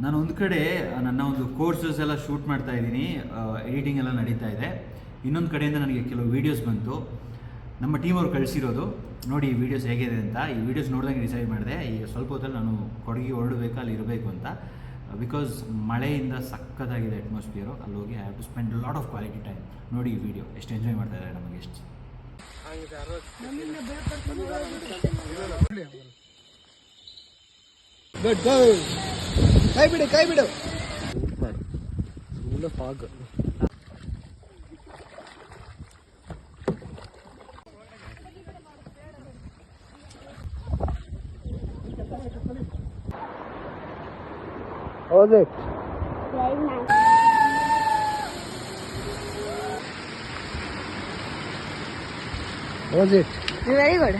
ನಾನು ಒಂದು ಕಡೆ ನನ್ನ ಒಂದು ಕೋರ್ಸಸ್ ಎಲ್ಲ ಶೂಟ್ ಮಾಡ್ತಾ ಇದ್ದೀನಿ, ಎಡಿಟಿಂಗ್ ಎಲ್ಲ ನಡೀತಾ ಇದೆ. ಇನ್ನೊಂದು ಕಡೆಯಿಂದ ನನಗೆ ಕೆಲವು ವೀಡಿಯೋಸ್ ಬಂತು, ನಮ್ಮ ಟೀಮ್ ಅವ್ರು ಕಳಿಸಿರೋದು. ನೋಡಿ ಈ ವೀಡಿಯೋಸ್ ಹೇಗಿದೆ ಅಂತ. ಈ ವೀಡಿಯೋಸ್ ನೋಡಿದಂಗೆ ಡಿಸೈಡ್ ಮಾಡಿದೆ ಈಗ ಸ್ವಲ್ಪ ಹೊತ್ತಲ್ಲಿ ನಾನು ಕೊಡಗಿ ಹೊರಡಬೇಕು, ಅಲ್ಲಿ ಇರಬೇಕು ಅಂತ. ಬಿಕಾಸ್ ಮಳೆಯಿಂದ ಸಕ್ಕತ್ತಾಗಿದೆ ಅಟ್ಮಾಸ್ಫಿಯರು. ಅಲ್ಲಿ ಹೋಗಿ I have to spend lot of quality time. ನೋಡಿ ಈ ವಿಡಿಯೋ ಎಷ್ಟು ಎಂಜಾಯ್ ಮಾಡ್ತಾ ಇದ್ದಾರೆ, ನಮಗೆ ಎಷ್ಟು ಗುಡ್ ಗುಡ್. ಕೈ ಬಿಡು super. Full fog. Was it? Very nice. Was it? Very good.